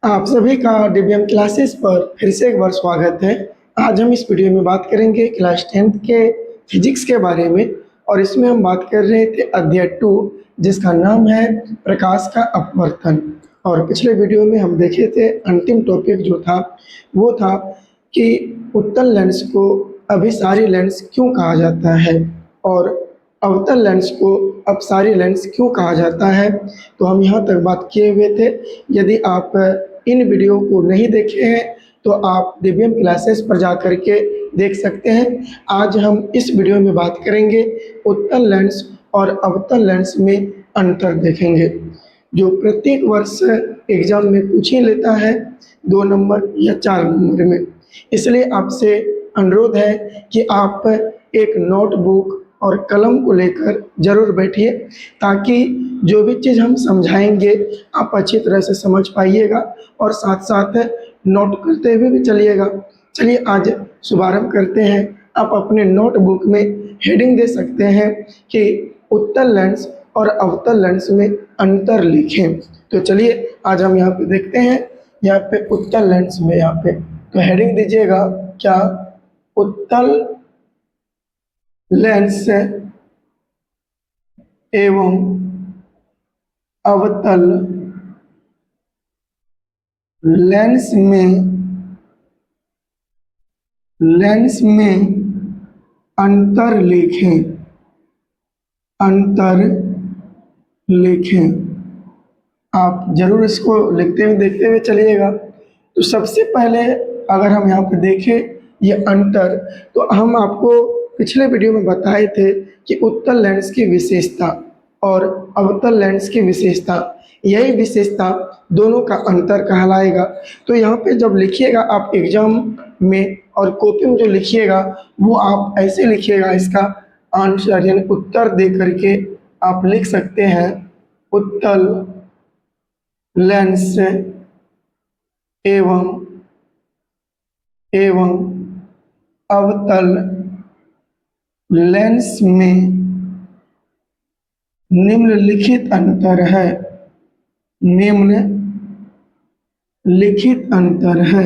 आप सभी का डीबीएम क्लासेस पर फिर से एक बार स्वागत है। आज हम इस वीडियो में बात करेंगे क्लास 10th के फिजिक्स के बारे में और इसमें हम बात कर रहे थे अध्याय 2 जिसका नाम है प्रकाश का अपवर्तन। और पिछले वीडियो में हम देखे थे अंतिम टॉपिक जो था वो था कि उत्तल लेंस को अभिसारी लेंस क्यों कहा जाता है और अवतल लेंस को अपसारी लेंस क्यों कहा जाता है। तो हम यहाँ तक बात किए हुए थे। यदि आप इन वीडियो को नहीं देखे हैं तो आप डीबीएम क्लासेस पर जा कर के देख सकते हैं। आज हम इस वीडियो में बात करेंगे उत्तल लेंस और अवतल लेंस में अंतर देखेंगे, जो प्रत्येक वर्ष एग्जाम में पूछ ही लेता है 2 नंबर या 4 नंबर में। इसलिए आपसे अनुरोध है कि आप एक नोटबुक और कलम को लेकर ज़रूर बैठिए ताकि जो भी चीज़ हम समझाएंगे आप अच्छी तरह से समझ पाइएगा और साथ साथ नोट करते हुए भी चलिएगा। चलिए आज शुभारंभ करते हैं। आप अपने नोटबुक में हेडिंग दे सकते हैं कि उत्तल लेंस और अवतल लेंस में अंतर लिखें। तो चलिए आज हम यहाँ पे देखते हैं। यहाँ पे उत्तल लेंस में यहाँ पे तो हेडिंग दीजिएगा क्या, उत्तल लेंस एवं अवतल लेंस में अंतर लिखें। अंतर लिखें। आप जरूर इसको लिखते हुए देखते हुए चलिएगा। तो सबसे पहले अगर हम यहाँ पे देखें ये अंतर, तो हम आपको पिछले वीडियो में बताए थे कि उत्तल लेंस की विशेषता और अवतल लेंस की विशेषता, यही विशेषता दोनों का अंतर कहलाएगा। तो यहाँ पे जब लिखिएगा आप एग्जाम में और कॉपी में जो लिखिएगा वो आप ऐसे लिखिएगा, इसका आंसर यानी उत्तर दे करके आप लिख सकते हैं उत्तल लेंस एवं अवतल लेंस में निम्नलिखित अंतर है। निम्नलिखित अंतर है।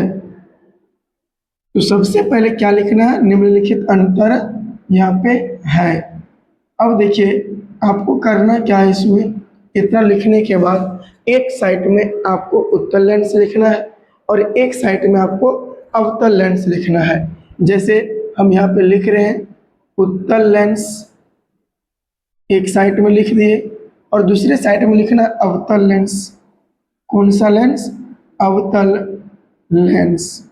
तो सबसे पहले क्या लिखना है, निम्नलिखित अंतर यहाँ पे है। अब देखिए आपको करना क्या है, इसमें इतना लिखने के बाद एक साइड में आपको उत्तल लेंस लिखना है और एक साइड में आपको अवतल लेंस लिखना है। जैसे हम यहाँ पे लिख रहे हैं उत्तल लेंस एक साइड में लिख दिए और दूसरे साइड में लिखना अवतल लेंस। कौन सा लेंस? अवतल लेंस।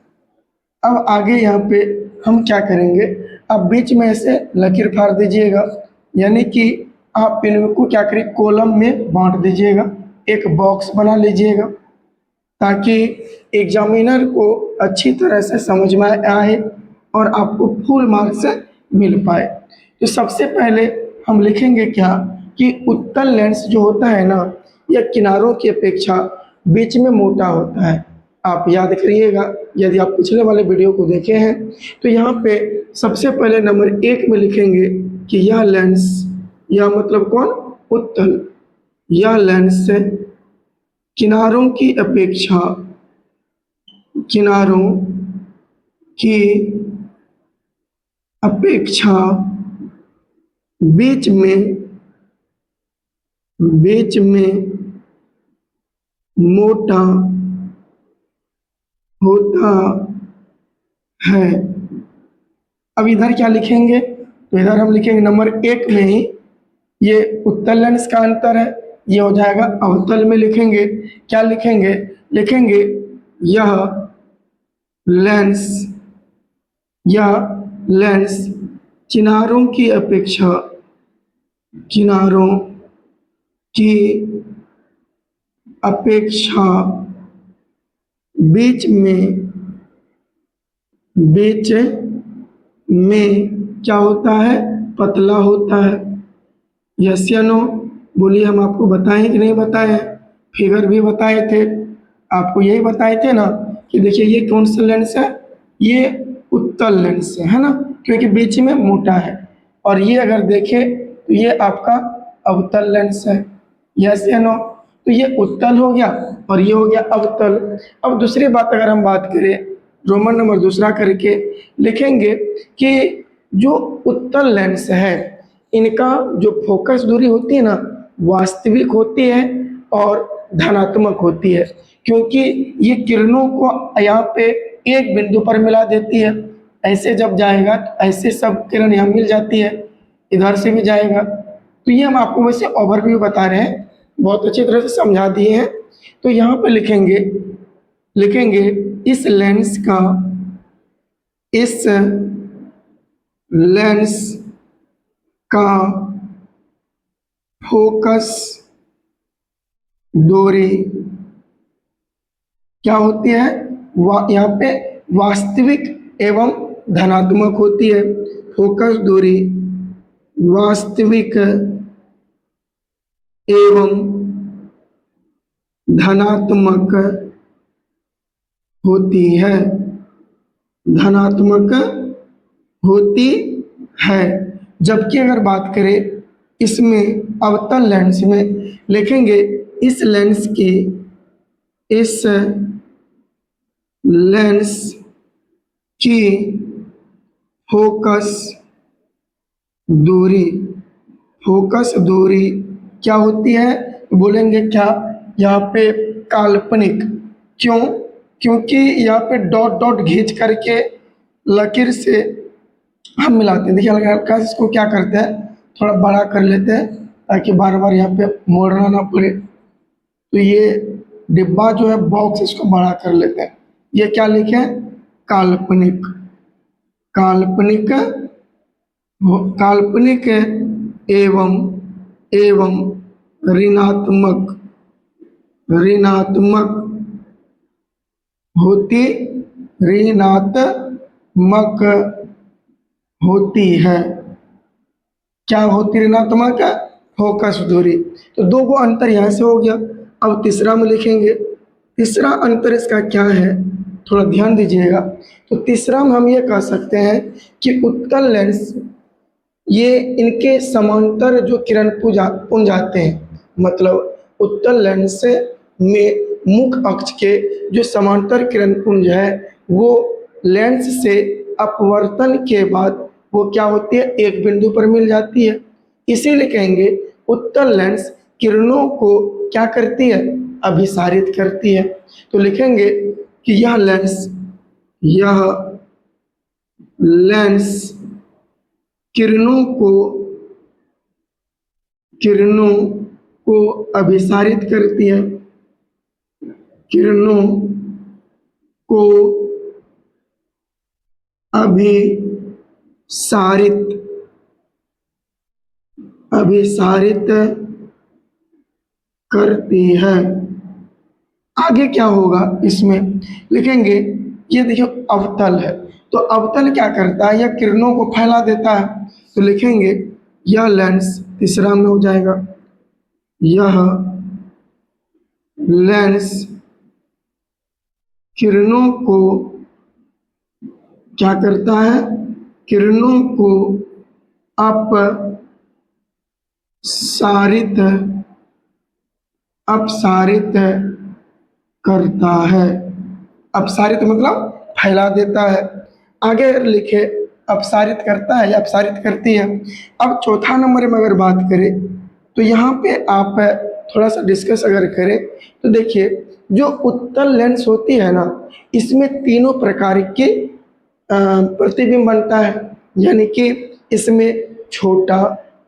अब आगे यहाँ पे हम क्या करेंगे, अब बीच में ऐसे लकीर फाड़ दीजिएगा, यानी कि आप इनको क्या करें कॉलम में बांट दीजिएगा, एक बॉक्स बना लीजिएगा ताकि एग्जामिनर को अच्छी तरह से समझ में आए और आपको फुल मार्क्स मिल पाए। तो सबसे पहले हम लिखेंगे क्या कि उत्तल लेंस जो होता है ना, यह किनारों की अपेक्षा बीच में मोटा होता है। आप याद करिएगा, यदि आप पिछले वाले वीडियो को देखे हैं तो यहाँ पे सबसे पहले नंबर 1 में लिखेंगे कि यह लेंस, यह मतलब कौन? उत्तल। यह लेंस किनारों की अपेक्षा बीच में मोटा होता है। अब इधर क्या लिखेंगे, तो इधर हम लिखेंगे नंबर 1 में ही ये उत्तल लेंस का अंतर है, ये हो जाएगा। अवतल में लिखेंगे क्या लिखेंगे, लिखेंगे यह लेंस किनारों की अपेक्षा बीच में क्या होता है? पतला होता है। यस या नो बोलिए, हम आपको बताएं कि नहीं बताए? फिगर भी बताए थे, आपको यही बताए थे ना कि देखिए ये कौन सा लेंस है, ये उत्तल लेंस है ना, क्योंकि बीच में मोटा है। और ये अगर देखें तो ये आपका अवतल लेंस है। यस या नो? तो ये उत्तल हो गया और ये हो गया अवतल। अब दूसरी बात अगर हम बात करें, रोमन नंबर दूसरा करके लिखेंगे कि जो उत्तल लेंस है इनका जो फोकस दूरी होती है ना वास्तविक होती है और धनात्मक होती है, क्योंकि ये किरणों को यहाँ पे एक बिंदु पर मिला देती है। ऐसे जब जाएगा तो ऐसे सब किरण यहाँ मिल जाती है, इधर से भी जाएगा। तो ये हम आपको वैसे ओवरव्यू बता रहे हैं, बहुत अच्छी तरह से समझा दिए हैं। तो यहाँ पे लिखेंगे लिखेंगे इस लेंस का इस लेंस का फोकस दूरी क्या होती है, यहाँ पे वास्तविक एवं धनात्मक होती है। फोकस दूरी वास्तविक एवं धनात्मक होती है, धनात्मक होती है। जबकि अगर बात करें इसमें अवतल लेंस में लिखेंगे इस लेंस की इस लेंस की फोकस दूरी, फोकस दूरी क्या होती है, बोलेंगे क्या, यहाँ पे काल्पनिक। क्यों? क्योंकि यहाँ पे डॉट डॉट खींच करके लकीर से हम मिलाते हैं। देखिए हल्का सा इसको क्या करते हैं, थोड़ा बड़ा कर लेते हैं ताकि बार बार यहाँ पे मोड़ना ना पड़े। तो ये डिब्बा जो है बॉक्स, इसको बड़ा कर लेते हैं। ये क्या लिखे, काल्पनिक। काल्पनिक काल्पनिक एवं एवं ऋणात्मक ऋणात्मक होती ऋणात्मक होती है। क्या होती ऋणात्मक, फोकस दूरी। तो दो गो अंतर यहाँ से हो गया। अब तीसरा में लिखेंगे, तीसरा अंतर इसका क्या है, थोड़ा ध्यान दीजिएगा। तो तीसरा में हम ये कह सकते हैं कि उत्तल लेंस ये इनके समांतर जो किरण पुंज आते हैं, मतलब उत्तल लेंस में मुख्य अक्ष के जो समांतर किरण पुंज है वो लेंस से अपवर्तन के बाद वो क्या होती है, एक बिंदु पर मिल जाती है। इसीलिए कहेंगे उत्तल लेंस किरणों को क्या करती है, अभिसारित करती है। तो लिखेंगे कि यह लेंस किरणों को अभिसारित करती है, किरणों को अभिसारित अभिसारित करती है। आगे क्या होगा इसमें लिखेंगे, ये देखिए अवतल है, तो अवतल क्या करता है, यह किरणों को फैला देता है। तो लिखेंगे यह लेंस, तीसरा में हो जाएगा, यह लेंस किरणों को क्या करता है, किरणों को अपसारित करता है। अपसारित मतलब फैला देता है। आगे अगर लिखे अपसारित करता है या अपसारित करती है। अब चौथा नंबर में अगर बात करें तो यहाँ पे आप थोड़ा सा डिस्कस अगर करें तो देखिए जो उत्तल लेंस होती है ना, इसमें तीनों प्रकार के प्रतिबिंब बनता है। यानी कि इसमें छोटा,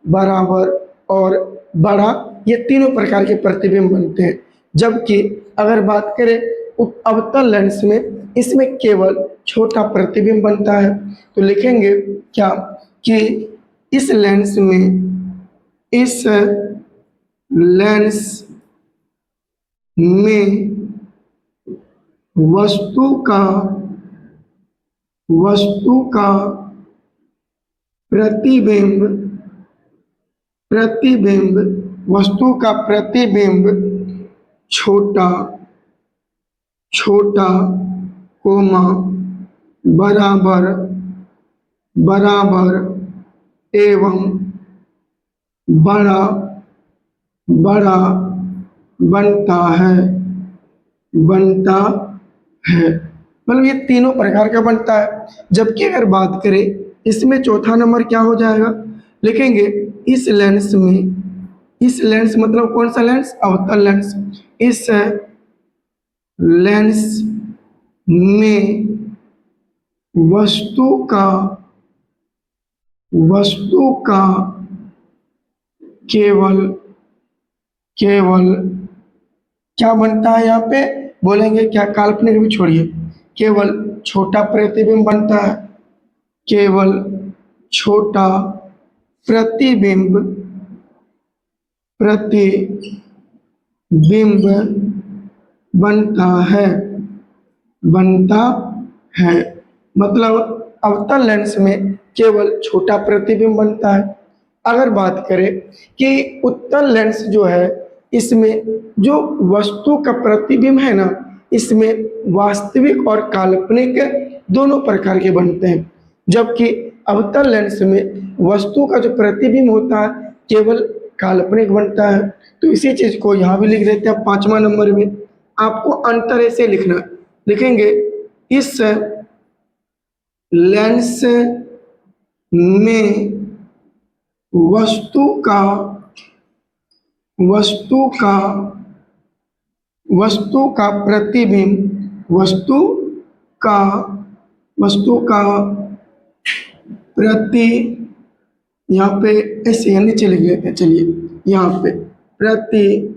बराबर और बड़ा, ये तीनों प्रकार के प्रतिबिंब बनते हैं। जबकि अगर बात करें अवतल लेंस में, इसमें केवल छोटा प्रतिबिंब बनता है। तो लिखेंगे क्या कि इस लेंस में वस्तु का प्रतिबिंब वस्तु का प्रतिबिंब छोटा छोटा कोमा बराबर बराबर एवं बड़ा बड़ा बनता है, बनता है, मतलब ये तीनों प्रकार का बनता है। जबकि अगर बात करें इसमें चौथा नंबर क्या हो जाएगा, लिखेंगे इस लेंस में, इस लेंस मतलब कौन सा लेंस, अवतल लेंस, इस लेंस में वस्तु का, वस्तु का केवल, केवल क्या बनता है, यहाँ पे बोलेंगे क्या, काल्पनिक भी छोड़िए, केवल छोटा प्रतिबिंब बनता है, केवल छोटा प्रतिबिंब, प्रतिबिंब बनता है, बनता है, मतलब अवतल लेंस में केवल छोटा प्रतिबिंब बनता है। अगर बात करें कि उत्तल लेंस जो है, इसमें जो वस्तु का प्रतिबिंब है ना, इसमें वास्तविक और काल्पनिक दोनों प्रकार के बनते हैं। जबकि अवतल लेंस में वस्तु का जो प्रतिबिंब होता है केवल काल्पनिक बनता है। तो इसी चीज को यहाँ भी लिख देते हैं 5वां नंबर में। आपको अंतर ऐसे लिखना, लिखेंगे इस लेंस में वस्तु का, वस्तु का, वस्तु का प्रतिबिंब, वस्तु का, वस्तु का प्रति, यहाँ पे ऐसे नीचे लिख लेते हैं, चलिए यहाँ पे प्रतिबिंब,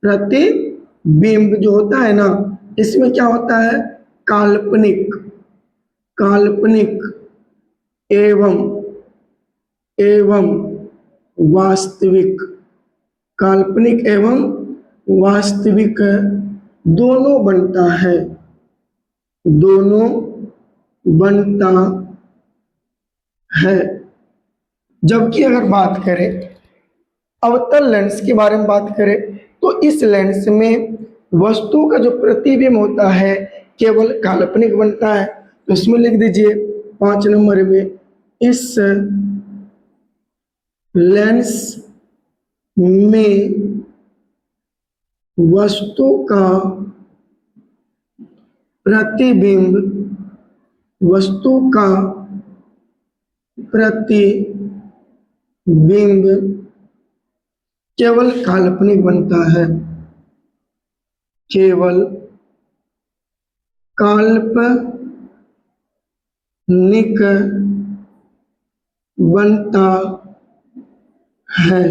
प्रतिबिंब जो होता है ना, इसमें क्या होता है, काल्पनिक, काल्पनिक एवं, एवं वास्तविक, काल्पनिक एवं वास्तविक दोनों बनता है, दोनों बनता है। जबकि अगर बात करें अवतल लेंस के बारे में बात करें तो इस लेंस में वस्तु का जो प्रतिबिंब होता है केवल काल्पनिक बनता है। तो इसमें लिख दीजिए 5 नंबर में, इस लेंस में वस्तु का प्रतिबिंब, वस्तु का प्रतिबिंब केवल काल्पनिक बनता है, केवल काल्पनिक बनता है।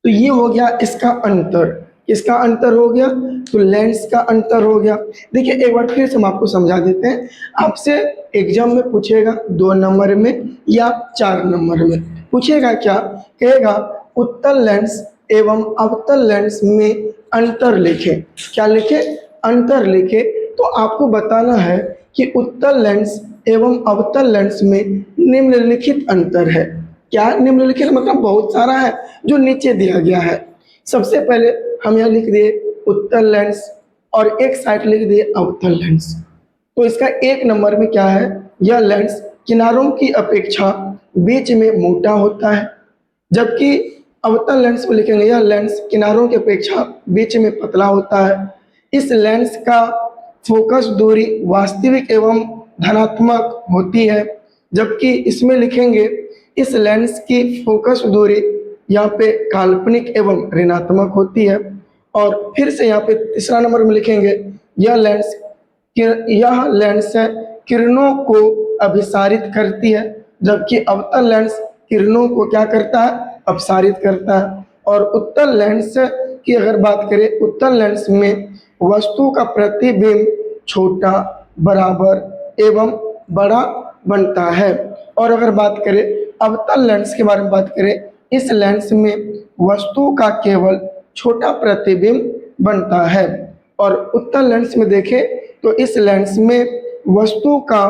तो ये हो गया इसका अंतर, इसका अंतर हो गया, तो लेंस का अंतर हो गया। देखिए एक बार फिर से हम आपको समझा देते हैं। आपसे एग्जाम में पूछेगा 2 नंबर में या 4 नंबर में पूछेगा, क्या कहेगा, उत्तल लेंस एवं अवतल लेंस में अंतर लिखे। क्या लिखे, अंतर लिखे। तो आपको बताना है कि उत्तल लेंस एवं अवतल लेंस में निम्नलिखित अंतर है। क्या निम्नलिखित मतलब बहुत सारा है जो नीचे दिया गया है। सबसे पहले हम यहाँ लिख दिए उत्तल लेंस और एक साइड लिख दिए अवतल लेंस। तो इसका 1 नंबर में क्या है, यह लेंस किनारों की अपेक्षा बीच में मोटा होता है। जबकि अवतल लेंस में लिखेंगे यह लेंस किनारों की अपेक्षा बीच में पतला होता है। इस लेंस का फोकस दूरी वास्तविक एवं धनात्मक होती है। जबकि इसमें लिखेंगे इस लेंस की फोकस दूरी यहाँ पे काल्पनिक एवं ऋणात्मक होती है। और फिर से यहाँ पे 3 नंबर में लिखेंगे यह लेंस, यह लेंस किरणों को अभिसारित करती है। जबकि अवतल लेंस किरणों को क्या करता है, अपसारित करता है। और उत्तल लेंस की अगर बात करें, उत्तल लेंस में वस्तु का प्रतिबिंब छोटा, बराबर एवं बड़ा बनता है। और अगर बात करें अवतल लेंस के बारे में बात करें, इस लेंस में वस्तु का केवल छोटा प्रतिबिंब बनता है। और उत्तल लेंस में देखें तो इस लेंस में वस्तु का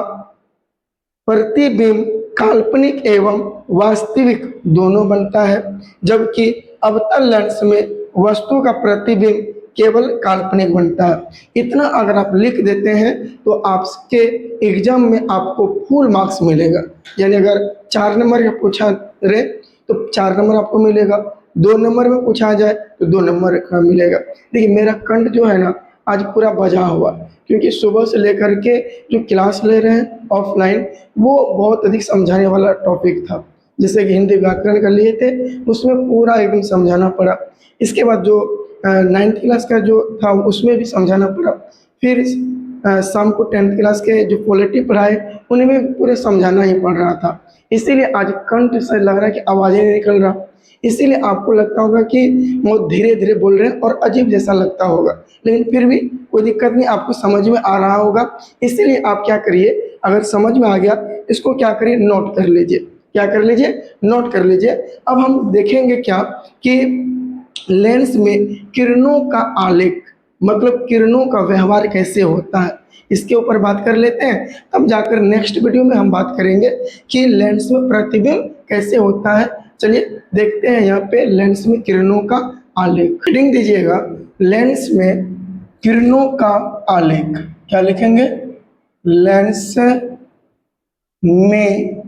प्रतिबिंब काल्पनिक एवं वास्तविक दोनों बनता है। जबकि अवतल लेंस में वस्तु का प्रतिबिंब केवल काल्पनिक बनता है। इतना अगर आप लिख देते हैं तो आपके एग्जाम में आपको फुल मार्क्स मिलेगा। यानी अगर 4 नंबर का पूछा रहे तो 4 नंबर आपको मिलेगा। 2 नंबर में पूछा जाए तो 2 नंबर का मिलेगा। देखिए मेरा कंठ जो है ना आज पूरा बजा हुआ, क्योंकि सुबह से लेकर के जो क्लास ले रहे हैं ऑफलाइन, वो बहुत अधिक समझाने वाला टॉपिक था। जैसे कि हिंदी व्याकरण का लिए थे, उसमें पूरा एकदम समझाना पड़ा। इसके बाद जो 9th क्लास का जो था उसमें भी समझाना पड़ा। फिर शाम को 10th क्लास के जो पॉलिटी पढ़ाए उनमें भी पूरे समझाना ही पड़ रहा था। इसीलिए आज कंठ से लग रहा है कि आवाज़ ही नहीं निकल रहा। इसीलिए आपको लगता होगा कि बहुत धीरे धीरे बोल रहे हैं और अजीब जैसा लगता होगा, लेकिन फिर भी कोई दिक्कत नहीं, आपको समझ में आ रहा होगा। इसीलिए आप क्या करिए, अगर समझ में आ गया इसको क्या करिए, नोट कर लीजिए। क्या कर लीजिए, नोट कर लीजिए। अब हम देखेंगे क्या कि लेंस में किरणों का आलेख, मतलब किरणों का व्यवहार कैसे होता है, इसके ऊपर बात कर लेते हैं। तब जाकर नेक्स्ट वीडियो में हम बात करेंगे कि लेंस में प्रतिबिंब कैसे होता है। चलिए देखते हैं यहाँ पे लेंस में किरणों का आलेख। हेडिंग दीजिएगा, लेंस में किरणों का आलेख। क्या लिखेंगे, लेंस में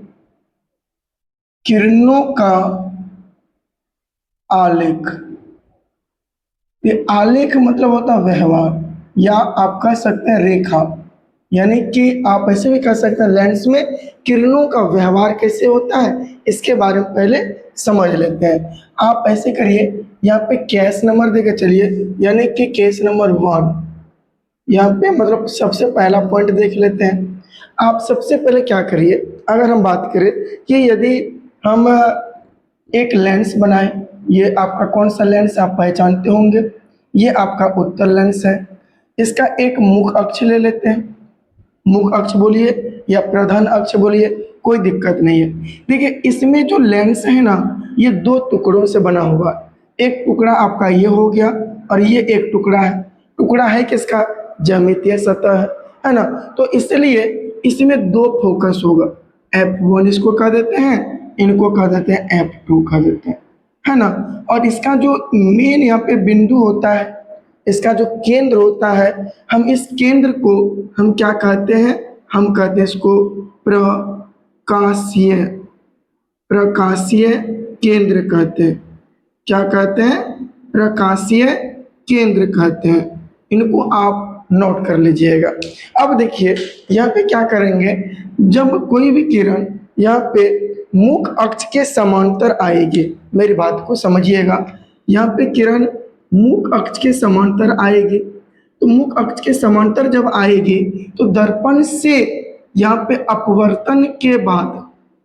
किरणों का आलेख। ये आलेख मतलब होता है व्यवहार, या आप कह सकते हैं रेखा। यानी कि आप ऐसे भी कह सकते हैं लेंस में किरणों का व्यवहार कैसे होता है, इसके बारे में पहले समझ लेते हैं। आप ऐसे करिए, यहाँ पे केस नंबर देके चलिए, यानी कि केस नंबर 1। यहाँ पे मतलब सबसे पहला पॉइंट देख लेते हैं। आप सबसे पहले क्या करिए, अगर हम बात करें कि यदि हम एक लेंस बनाएं, ये आपका कौन सा लेंस आप पहचानते होंगे, ये आपका उत्तल लेंस है। इसका एक मुख अक्ष ले लेते हैं, मुख अक्ष बोलिए या प्रधान अक्ष बोलिए, कोई दिक्कत नहीं है। देखिए इसमें जो लेंस है ना, ये 2 टुकड़ों से बना हुआ है। एक टुकड़ा आपका ये हो गया और ये एक टुकड़ा है। टुकड़ा है किसका, ज्यामितीय सतह है ना। तो इसलिए इसमें 2 फोकस होगा, F1 इसको कह देते हैं, इनको कह देते हैं F2 कह देते हैं, है ना। और इसका जो मेन यहाँ पे बिंदु होता है, इसका जो केंद्र होता है, हम इस केंद्र को हम क्या कहते हैं, हम कहते हैं इसको प्रकाशीय, प्रकाशीय केंद्र कहते हैं। क्या कहते हैं, प्रकाशीय केंद्र कहते हैं। इनको आप नोट कर लीजिएगा। अब देखिए यहाँ पे क्या करेंगे, जब कोई भी किरण यहाँ पे मुख अक्ष के समांतर आएगी, मेरी बात को समझिएगा, यहाँ पे किरण मुख अक्ष के समांतर आएगी, तो मुख अक्ष के समांतर जब आएगी तो दर्पण से यहाँ पे अपवर्तन के बाद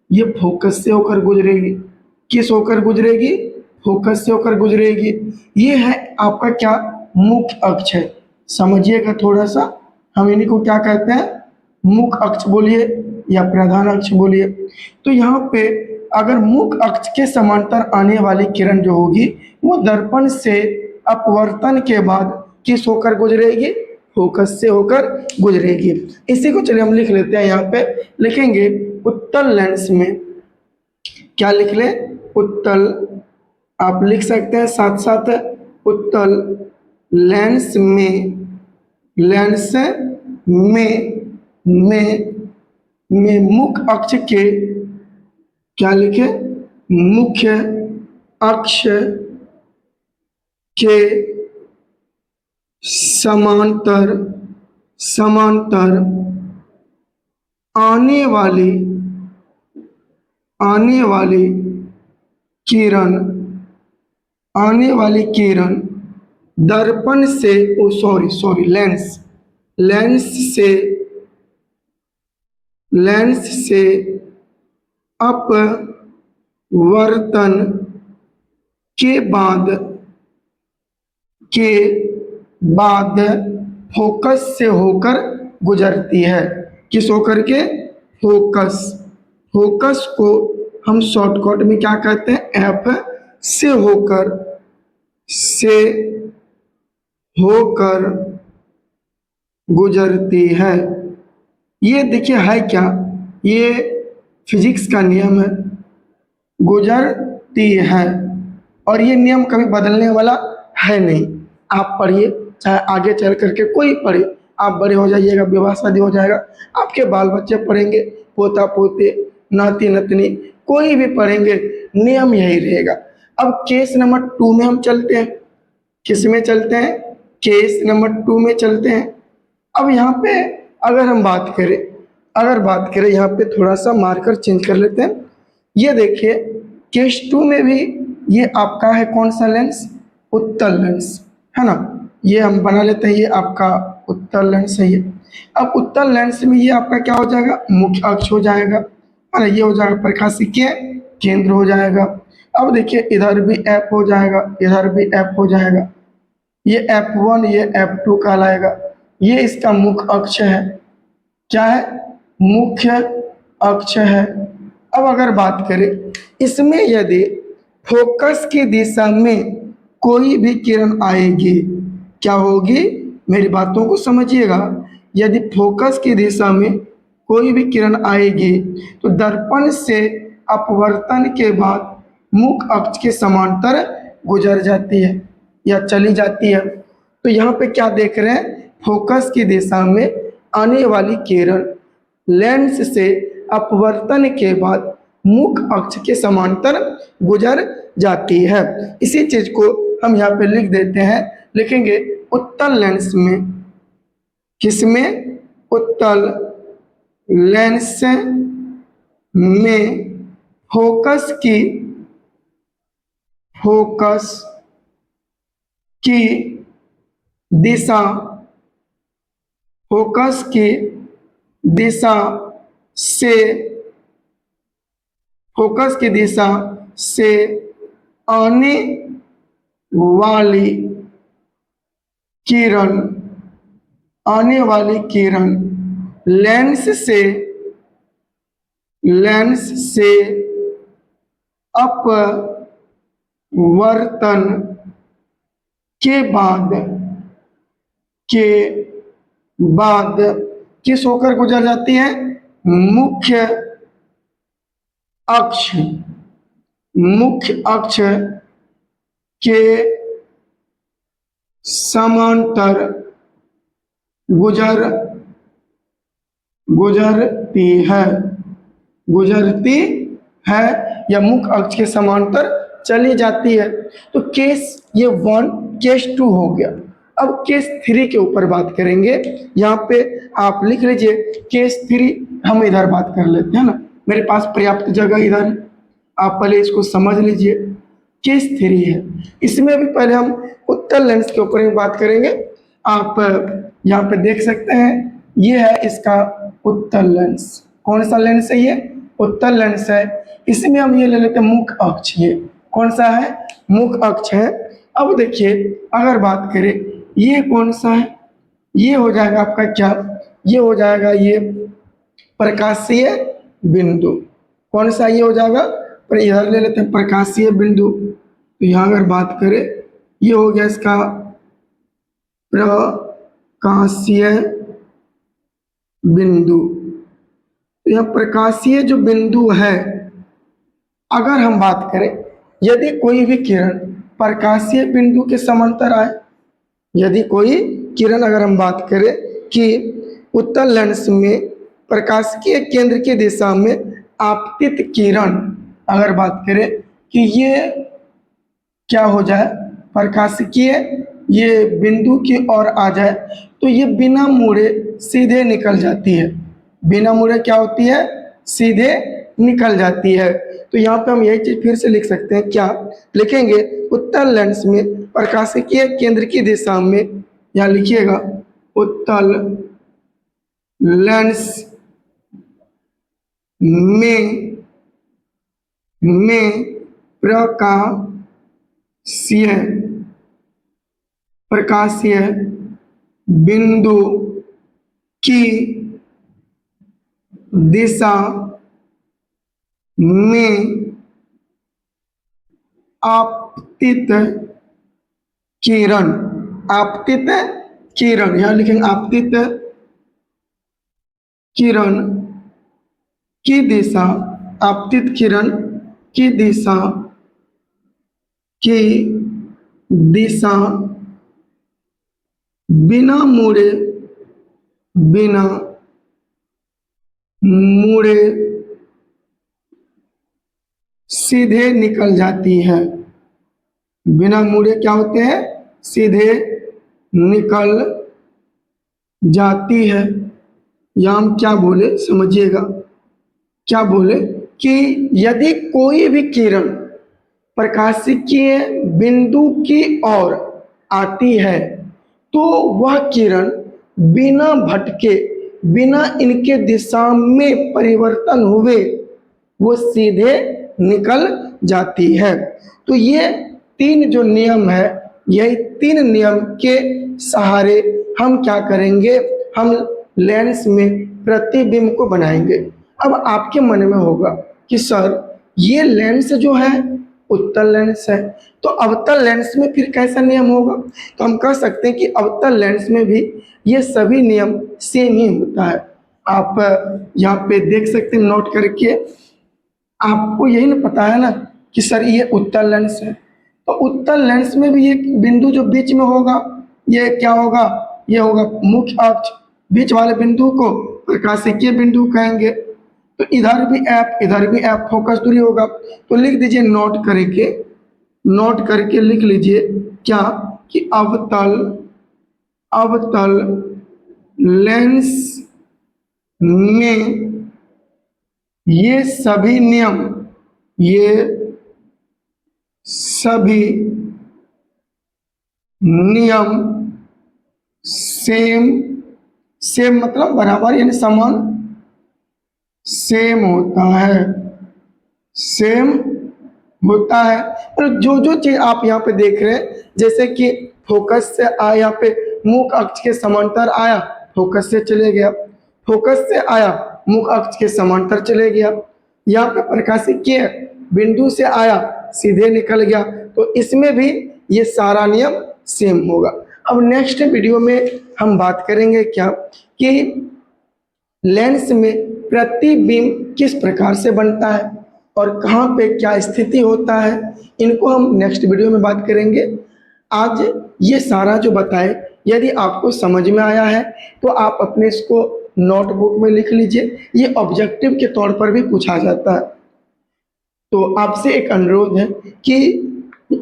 ये फोकस से होकर गुजरेगी। किस होकर गुजरेगी, फोकस से होकर गुजरेगी। ये है आपका क्या, मुख्य अक्ष है। समझिएगा थोड़ा सा, हम इन्हीं को क्या कहते हैं, मुख्य अक्ष बोलिए या प्रधान अक्ष बोलिए। तो यहाँ पे अगर मुख्य अक्ष के समांतर आने वाली किरण जो होगी वो दर्पण से अपवर्तन के बाद किस होकर गुजरेगी, फोकस से होकर गुजरेगी। इसी को चलिए हम लिख लेते हैं। यहाँ पे लिखेंगे उत्तल लेंस में, क्या लिख लें, उत्तल, आप लिख सकते हैं साथ साथ उत्तल लेंस में, लेंस में मुख्य अक्ष के, क्या लिखे, मुख्य अक्ष के समांतर, समांतर आने वाली, आने वाली किरण, आने वाली किरण दर्पण से, ओ सॉरी लेंस, लेंस से, लेंस से अपवर्तन के बाद, के बाद फोकस से होकर गुजरती है। किस होकर के, फोकस, फोकस को हम शॉर्टकट में क्या कहते हैं, एफ से होकर, से होकर गुजरती है। ये देखिए है क्या, ये फिजिक्स का नियम है, गुजरती है, और ये नियम कभी बदलने वाला है नहीं। आप पढ़िए, चाहे आगे चल करके कोई पढ़े, आप बड़े हो जाइएगा, विवाह शादी हो जाएगा, आपके बाल बच्चे पढ़ेंगे, पोता पोते, नाती नतनी, कोई भी पढ़ेंगे नियम यही रहेगा। अब केस नंबर 2 में हम चलते हैं। किस में चलते हैं? केस नंबर 2 में चलते हैं। अब यहाँ पे अगर हम बात करें यहाँ पे थोड़ा सा मार्कर चेंज कर लेते हैं। ये देखिए केस 2 में भी ये आपका है कौन सा लेंस? उत्तल लेंस, है ना। ये हम बना लेते हैं, ये आपका उत्तल लेंस है ये। अब उत्तल लेंस में ये आपका क्या हो जाएगा? मुख्य अक्ष हो जाएगा, है ना। ये हो जाएगा प्रकाशिकीय केंद्र हो जाएगा। अब देखिए इधर भी एफ हो जाएगा, इधर भी एफ हो जाएगा। ये F1 ये F2 कहलाएगा। ये इसका मुख्य अक्ष है। क्या है? मुख्य अक्ष है। अब अगर बात करें इसमें यदि फोकस की दिशा में कोई भी किरण आएगी, क्या होगी? मेरी बातों को समझिएगा। यदि फोकस की दिशा में कोई भी किरण आएगी तो दर्पण से अपवर्तन के बाद मुख्य अक्ष के समांतर गुजर जाती है या चली जाती है। तो यहाँ पे क्या देख रहे हैं? फोकस की दिशा में आने वाली किरण लेंस से अपवर्तन के बाद मुख्य अक्ष के समांतर गुजर जाती है। इसी चीज को हम यहाँ पे लिख देते हैं, लिखेंगे उत्तल लेंस में। किसमें? उत्तल लेंस में फोकस की दिशा फोकस की दिशा से फोकस की दिशा से आने वाली किरण लेंस से अपवर्तन के बाद किस होकर गुजर जाती है? मुख्य अक्ष के समांतर गुजरती है या मुख्य अक्ष के समांतर चली जाती है। तो केस ये 1 केस 2 हो गया। अब केस 3 के ऊपर बात करेंगे। यहाँ पे आप लिख लीजिए केस 3। हम इधर बात कर लेते हैं ना, मेरे पास पर्याप्त जगह इधर है, आप पहले इसको समझ लीजिए। केस 3 है, इसमें भी पहले हम उत्तल लेंस के ऊपर ही बात करेंगे। आप यहाँ पे देख सकते हैं ये है इसका उत्तल लेंस। कौन सा लेंस है ये? उत्तल लेंस है। इसमें हम ये ले लेते हैं मुख्य अक्ष। ये कौन सा है? मुख्य अक्ष है। अब देखिए अगर बात करें ये कौन सा है? ये हो जाएगा आपका क्या? ये हो जाएगा ये प्रकाशीय बिंदु। कौन सा ये हो जाएगा? पर इधर ले लेते हैं प्रकाशीय बिंदु। तो यहाँ अगर बात करें ये हो गया इसका प्रकाशीय बिंदु। तो यह प्रकाशीय जो बिंदु है, अगर हम बात करें यदि कोई भी किरण प्रकाशीय बिंदु के समांतर आए, यदि कोई किरण अगर हम बात करें कि उत्तल लेंस में प्रकाशिकीय केंद्र की दिशा में आपतित किरण, अगर बात करें कि ये क्या हो जाए? प्रकाशिकीय ये बिंदु की ओर आ जाए तो ये बिना मुड़े सीधे निकल जाती है। बिना मुड़े क्या होती है? सीधे निकल जाती है। तो यहाँ पे हम यही चीज फिर से लिख सकते हैं। क्या लिखेंगे? उत्तल लेंस में प्रकाशिकीय केंद्र की दिशा में, यहाँ लिखिएगा उत्तल लेंस में प्रकाशीय बिंदु की दिशा में आपतित किरण यहाँ लिखेंगे आपतित किरण की दिशा, आपतित किरण की दिशा बिना मुड़े सीधे निकल जाती है। बिना मुड़े क्या होते हैं? सीधे निकल जाती है। या हम क्या बोले समझिएगा, क्या बोले कि यदि कोई भी किरण प्रकाशिकीय बिंदु की ओर आती है तो वह किरण बिना भटके, बिना इनके दिशा में परिवर्तन हुए वो सीधे निकल जाती है। तो ये तीन जो नियम है, यही तीन नियम के सहारे हम क्या करेंगे, हम लेंस में प्रतिबिंब को बनाएंगे। अब आपके मन में होगा कि सर ये लेंस जो है उत्तल लेंस है, तो अवतल लेंस में फिर कैसा नियम होगा? तो हम कह सकते हैं कि अवतल लेंस में भी ये सभी नियम सेम ही होता है। आप यहाँ पे देख सकते हैं नोट करके। आपको यही ना पता है ना कि सर ये उत्तल लेंस है, तो उत्तल लेंस में भी ये बिंदु जो बीच में होगा ये क्या होगा? ये होगा मुख्य अक्ष। बीच वाले बिंदु को प्रकाशिकीय बिंदु कहेंगे। तो इधर भी एफ फोकस दूरी होगा। तो लिख दीजिए नोट करके लिख लीजिए क्या कि अवतल लेंस में ये सभी नियम सेम, सेम मतलब बराबर यानी समान, सेम होता है, सेम होता है। और जो जो चीज आप यहाँ पे देख रहे हैं, जैसे कि फोकस से आया, यहाँ पे मुख्य अक्ष के समांतर आया, फोकस से चले गया, फोकस से आया मुख्य अक्ष के समांतर चले गया, यहाँ पे प्रकाशिकीय बिंदु से आया सीधे निकल गया। तो इसमें भी ये सारा नियम सेम होगा। अब नेक्स्ट वीडियो में हम बात करेंगे क्या कि लेंस में प्रतिबिंब किस प्रकार से बनता है और कहाँ पे क्या स्थिति होता है, इनको हम नेक्स्ट वीडियो में बात करेंगे। आज ये सारा जो बताए, यदि आपको समझ में आया है तो आप अपने इसको नोटबुक में लिख लीजिए। ये ऑब्जेक्टिव के तौर पर भी पूछा जाता है। तो आपसे एक अनुरोध है कि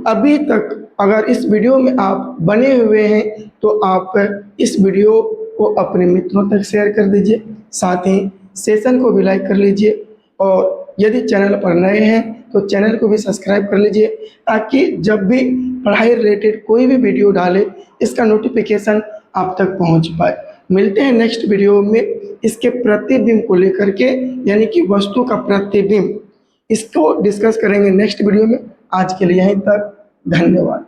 अभी तक अगर इस वीडियो में आप बने हुए हैं तो आप इस वीडियो को अपने मित्रों तक शेयर कर दीजिए, साथ ही सेशन को भी लाइक कर लीजिए, और यदि चैनल पर नए हैं तो चैनल को भी सब्सक्राइब कर लीजिए, ताकि जब भी पढ़ाई रिलेटेड कोई भी वीडियो डाले इसका नोटिफिकेशन आप तक पहुंच पाए। मिलते हैं नेक्स्ट वीडियो में इसके प्रतिबिंब को लेकर के, यानी कि वस्तु का प्रतिबिंब, इसको डिस्कस करेंगे नेक्स्ट वीडियो में। आज के लिए यहीं तक, धन्यवाद।